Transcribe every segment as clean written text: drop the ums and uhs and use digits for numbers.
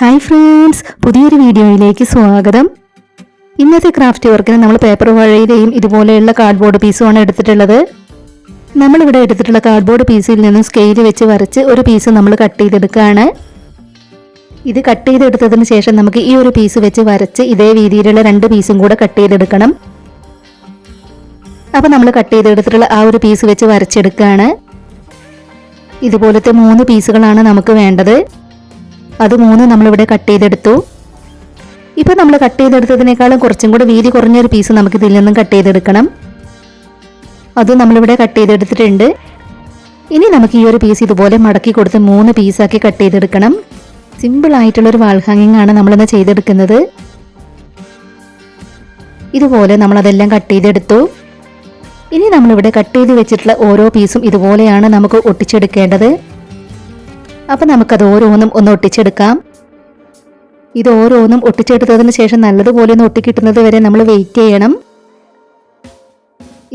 Hi friends, പുതിയൊരു വീഡിയോയിലേക്ക് സ്വാഗതം. ഇന്നത്തെ ക്രാഫ്റ്റ് വർക്കിന് നമ്മൾ പേപ്പർ വാഴയുടെയും ഇതുപോലെയുള്ള കാർഡ്ബോർഡ് പീസുമാണ് എടുത്തിട്ടുള്ളത്. നമ്മളിവിടെ എടുത്തിട്ടുള്ള കാർഡ്ബോർഡ് പീസിൽ നിന്നും സ്കെയിൽ വെച്ച് വരച്ച് ഒരു പീസ് നമ്മൾ കട്ട് ചെയ്തെടുക്കുകയാണ്. ഇത് കട്ട് ചെയ്തെടുത്തതിന് ശേഷം നമുക്ക് ഈ ഒരു പീസ് വെച്ച് വരച്ച് ഇതേ രീതിയിലുള്ള രണ്ട് പീസും കൂടെ കട്ട് ചെയ്തെടുക്കണം. അപ്പോൾ നമ്മൾ കട്ട് ചെയ്തെടുത്തിട്ടുള്ള ആ ഒരു പീസ് വെച്ച് വരച്ചെടുക്കുകയാണ്. ഇതുപോലത്തെ 3 പീസുകളാണ് നമുക്ക് വേണ്ടത്. അത് 3 നമ്മളിവിടെ കട്ട് ചെയ്തെടുത്തു. ഇപ്പോൾ നമ്മൾ കട്ട് ചെയ്തെടുത്തതിനേക്കാളും കുറച്ചും കൂടി വീതി കുറഞ്ഞൊരു പീസ് നമുക്ക് ഇതിൽ നിന്നും കട്ട് ചെയ്തെടുക്കണം. അത് നമ്മളിവിടെ കട്ട് ചെയ്തെടുത്തിട്ടുണ്ട്. ഇനി നമുക്ക് ഈ ഒരു പീസ് ഇതുപോലെ മടക്കി കൊടുത്ത് 3 പീസാക്കി കട്ട് ചെയ്തെടുക്കണം. സിമ്പിൾ ആയിട്ടുള്ളൊരു വാൾ ഹാങ്ങിങ് ആണ് നമ്മളിന്ന് ചെയ്തെടുക്കുന്നത്. ഇതുപോലെ നമ്മളതെല്ലാം കട്ട് ചെയ്തെടുത്തു. ഇനി നമ്മളിവിടെ കട്ട് ചെയ്ത് വെച്ചിട്ടുള്ള ഓരോ പീസും ഇതുപോലെയാണ് നമുക്ക് ഒട്ടിച്ചെടുക്കേണ്ടത്. അപ്പം നമുക്കത് ഓരോന്നും ഒന്ന് ഒട്ടിച്ചെടുക്കാം. ഇത് ഓരോന്നും ഒട്ടിച്ചെടുത്തതിന് ശേഷം നല്ലതുപോലെ ഒന്ന് ഒട്ടിക്കിട്ടുന്നത് വരെ നമ്മൾ വെയിറ്റ് ചെയ്യണം.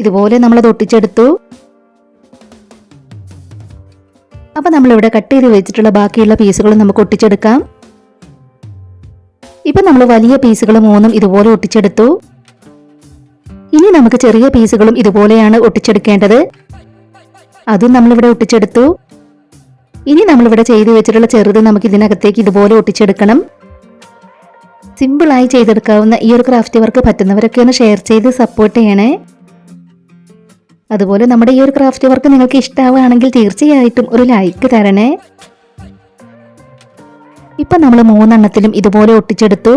ഇതുപോലെ നമ്മളത് ഒട്ടിച്ചെടുത്തു. അപ്പം നമ്മളിവിടെ കട്ട് ചെയ്ത് വെച്ചിട്ടുള്ള ബാക്കിയുള്ള പീസുകളും നമുക്ക് ഒട്ടിച്ചെടുക്കാം. ഇപ്പം നമ്മൾ വലിയ പീസുകൾ 3 ഇതുപോലെ ഒട്ടിച്ചെടുത്തു. ഇനി നമുക്ക് ചെറിയ പീസുകളും ഇതുപോലെയാണ് ഒട്ടിച്ചെടുക്കേണ്ടത്. അതും നമ്മളിവിടെ ഒട്ടിച്ചെടുത്തു. ഇനി നമ്മളിവിടെ ചെയ്തു വെച്ചിട്ടുള്ള ചെറുത് നമുക്ക് ഇതിനകത്തേക്ക് ഇതുപോലെ ഒട്ടിച്ചെടുക്കണം. സിമ്പിളായി ചെയ്തെടുക്കാവുന്ന ഈ ഒരു ക്രാഫ്റ്റ് വർക്ക് പറ്റുന്നവരൊക്കെ ഒന്ന് ഷെയർ ചെയ്ത് സപ്പോർട്ട് ചെയ്യണേ. അതുപോലെ നമ്മുടെ ഈ ഒരു ക്രാഫ്റ്റ് വർക്ക് നിങ്ങൾക്ക് ഇഷ്ടമാവുകയാണെങ്കിൽ തീർച്ചയായിട്ടും ഒരു ലൈക്ക് തരണേ. ഇപ്പം നമ്മൾ 3 എണ്ണത്തിലും ഇതുപോലെ ഒട്ടിച്ചെടുത്തു.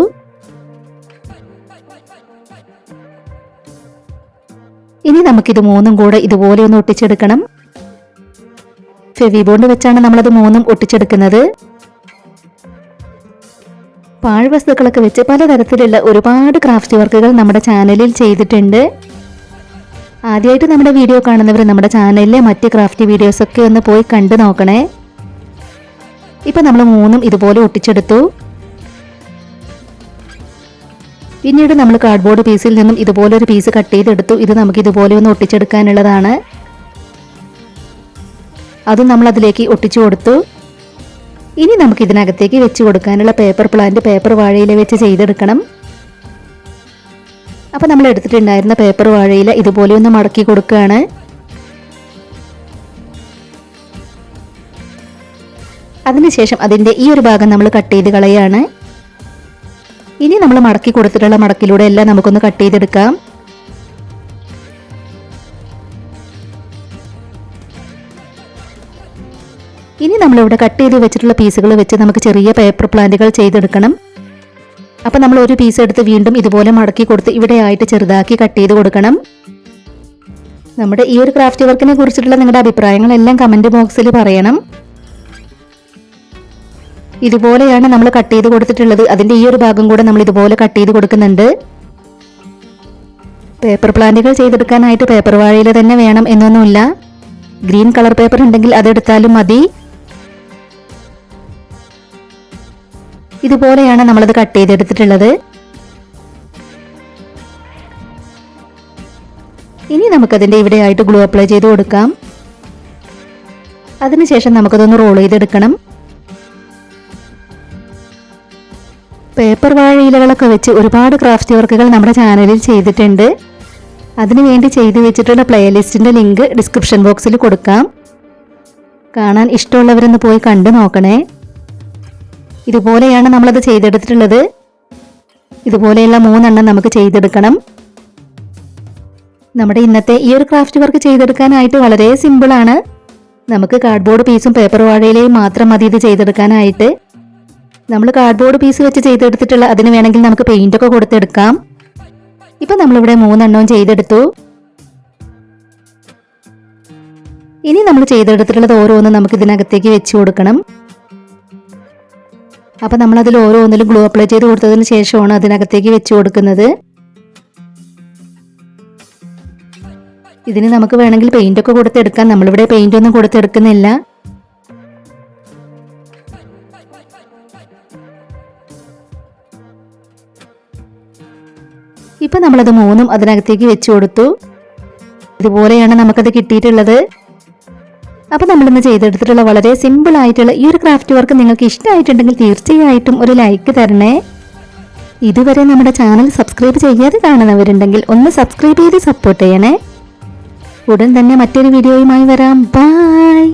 ഇനി നമുക്കിത് 3 കൂടെ ഇതുപോലെ ഒന്ന് ഒട്ടിച്ചെടുക്കണം. ഫെവിബോണ്ട് വെച്ചാണ് നമ്മളത് 3 ഒട്ടിച്ചെടുക്കുന്നത്. പാഴ്വസ്തുക്കളൊക്കെ വെച്ച് പലതരത്തിലുള്ള ഒരുപാട് ക്രാഫ്റ്റ് വർക്കുകൾ നമ്മുടെ ചാനലിൽ ചെയ്തിട്ടുണ്ട്. ആദ്യമായിട്ട് നമ്മുടെ വീഡിയോ കാണുന്നവർ നമ്മുടെ ചാനലിലെ മറ്റ് ക്രാഫ്റ്റ് വീഡിയോസൊക്കെ ഒന്ന് പോയി കണ്ടു നോക്കണേ. ഇപ്പം നമ്മൾ 3 ഇതുപോലെ ഒട്ടിച്ചെടുത്തു. പിന്നീട് നമ്മൾ കാർഡ്ബോർഡ് പീസിൽ നിന്നും ഇതുപോലെ ഒരു പീസ് കട്ട് ചെയ്തെടുത്തു. ഇത് നമുക്ക് ഇതുപോലെ ഒന്ന് ഒട്ടിച്ചെടുക്കാനുള്ളതാണ്. അതും നമ്മൾ അതിലേക്ക് ഒട്ടിച്ചു കൊടുത്തു. ഇനി നമുക്ക് ഇതിനകത്തേക്ക് വെച്ച് കൊടുക്കാനുള്ള പേപ്പർ പ്ലാന്റ് പേപ്പർ വാഴയില വെച്ച് ചെയ്തെടുക്കണം. അപ്പോൾ നമ്മൾ എടുത്തിട്ടുണ്ടായിരുന്ന പേപ്പർ വാഴയില ഇതുപോലെ ഒന്ന് മടക്കി കൊടുക്കുകയാണ്. അതിനുശേഷം അതിൻ്റെ ഈ ഒരു ഭാഗം നമ്മൾ കട്ട് ചെയ്ത് കളയാണ്. ഇനി നമ്മൾ മടക്കി കൊടുത്തിട്ടുള്ള മടക്കിലൂടെ എല്ലാം നമുക്കൊന്ന് കട്ട് ചെയ്തെടുക്കാം. ഇനി നമ്മളിവിടെ കട്ട് ചെയ്ത് വെച്ചിട്ടുള്ള പീസുകൾ വെച്ച് നമുക്ക് ചെറിയ പേപ്പർ പ്ലാന്റുകൾ ചെയ്തെടുക്കണം. അപ്പം നമ്മൾ ഒരു പീസ് എടുത്ത് വീണ്ടും ഇതുപോലെ മടക്കി കൊടുത്ത് ഇവിടെ ആയിട്ട് ചെറുതാക്കി കട്ട് ചെയ്ത് കൊടുക്കണം. നമ്മുടെ ഈ ഒരു ക്രാഫ്റ്റ് വർക്കിനെ കുറിച്ചിട്ടുള്ള നിങ്ങളുടെ അഭിപ്രായങ്ങളെല്ലാം കമൻറ്റ് ബോക്സിൽ പറയണം. ഇതുപോലെയാണ് നമ്മൾ കട്ട് ചെയ്ത് കൊടുത്തിട്ടുള്ളത്. അതിൻ്റെ ഈ ഒരു ഭാഗം കൂടെ നമ്മൾ ഇതുപോലെ കട്ട് ചെയ്ത് കൊടുക്കുന്നുണ്ട്. പേപ്പർ പ്ലാന്റുകൾ ചെയ്തെടുക്കാനായിട്ട് പേപ്പർ വാഴയില തന്നെ വേണം എന്നൊന്നുമില്ല. ഗ്രീൻ കളർ പേപ്പർ ഉണ്ടെങ്കിൽ അതെടുത്താലും മതി. ഇതുപോലെയാണ് നമ്മളത് കട്ട് ചെയ്തെടുത്തിട്ടുള്ളത്. ഇനി നമുക്കതിൻ്റെ ഇവിടെ ആയിട്ട് ഗ്ലൂ അപ്ലൈ ചെയ്ത് കൊടുക്കാം. അതിനുശേഷം നമുക്കതൊന്ന് റോൾ ചെയ്തെടുക്കണം. പേപ്പർ വാഴയിലകളൊക്കെ വെച്ച് ഒരുപാട് ക്രാഫ്റ്റ് വർക്കുകൾ നമ്മുടെ ചാനലിൽ ചെയ്തിട്ടുണ്ട്. അതിനുവേണ്ടി ചെയ്തു വെച്ചിട്ടുള്ള പ്ലേലിസ്റ്റിൻ്റെ ലിങ്ക് ഡിസ്ക്രിപ്ഷൻ ബോക്സിൽ കൊടുക്കാം. കാണാൻ ഇഷ്ടമുള്ളവരൊന്ന് പോയി കണ്ടു നോക്കണേ. ഇതുപോലെയാണ് നമ്മളത് ചെയ്തെടുത്തിട്ടുള്ളത്. ഇതുപോലെയുള്ള 3 എണ്ണം നമുക്ക് ചെയ്തെടുക്കണം. നമ്മുടെ ഇന്നത്തെ ഈ ഒരു ക്രാഫ്റ്റ് വർക്ക് ചെയ്തെടുക്കാനായിട്ട് വളരെ സിമ്പിളാണ്. നമുക്ക് കാർഡ്ബോർഡ് പീസും പേപ്പർ വാഴയിലയും മാത്രം മതി ഇത് ചെയ്തെടുക്കാനായിട്ട്. നമ്മൾ കാർഡ്ബോർഡ് പീസ് വെച്ച് ചെയ്തെടുത്തിട്ടുള്ള അതിന് വേണമെങ്കിൽ നമുക്ക് പെയിൻ്റൊക്കെ കൊടുത്തെടുക്കാം. ഇപ്പം നമ്മളിവിടെ 3 എണ്ണവും ചെയ്തെടുത്തു. ഇനി നമ്മൾ ചെയ്തെടുത്തിട്ടുള്ളത് ഓരോന്നും നമുക്ക് ഇതിനകത്തേക്ക് വെച്ച് കൊടുക്കണം. അപ്പം നമ്മളതിൽ ഓരോന്നിലും ഗ്ലൂ അപ്ലൈ ചെയ്ത് കൊടുത്തതിന് ശേഷമാണ് അതിനകത്തേക്ക് വെച്ച് കൊടുക്കുന്നത്. ഇതിന് നമുക്ക് വേണമെങ്കിൽ പെയിൻ്റൊക്കെ കൊടുത്തെടുക്കാം. നമ്മളിവിടെ പെയിൻ്റൊന്നും കൊടുത്തെടുക്കുന്നില്ല. ഇപ്പം നമ്മളത് 3 അതിനകത്തേക്ക് വെച്ച് കൊടുത്തു. ഇതുപോലെയാണ് നമുക്കത് കിട്ടിയിട്ടുള്ളത്. അപ്പോൾ നമ്മളിന്ന് ചെയ്തെടുത്തിട്ടുള്ള വളരെ സിമ്പിൾ ആയിട്ടുള്ള ഈ ഒരു ക്രാഫ്റ്റ് വർക്ക് നിങ്ങൾക്ക് ഇഷ്ടമായിട്ടുണ്ടെങ്കിൽ തീർച്ചയായിട്ടും ഒരു ലൈക്ക് തരണേ. ഇതുവരെ നമ്മുടെ ചാനൽ സബ്സ്ക്രൈബ് ചെയ്യാതെ കാണുന്നവരുണ്ടെങ്കിൽ ഒന്ന് സബ്സ്ക്രൈബ് ചെയ്ത് സപ്പോർട്ട് ചെയ്യണേ. ഉടൻ തന്നെ മറ്റൊരു വീഡിയോയുമായി വരാം. ബൈ.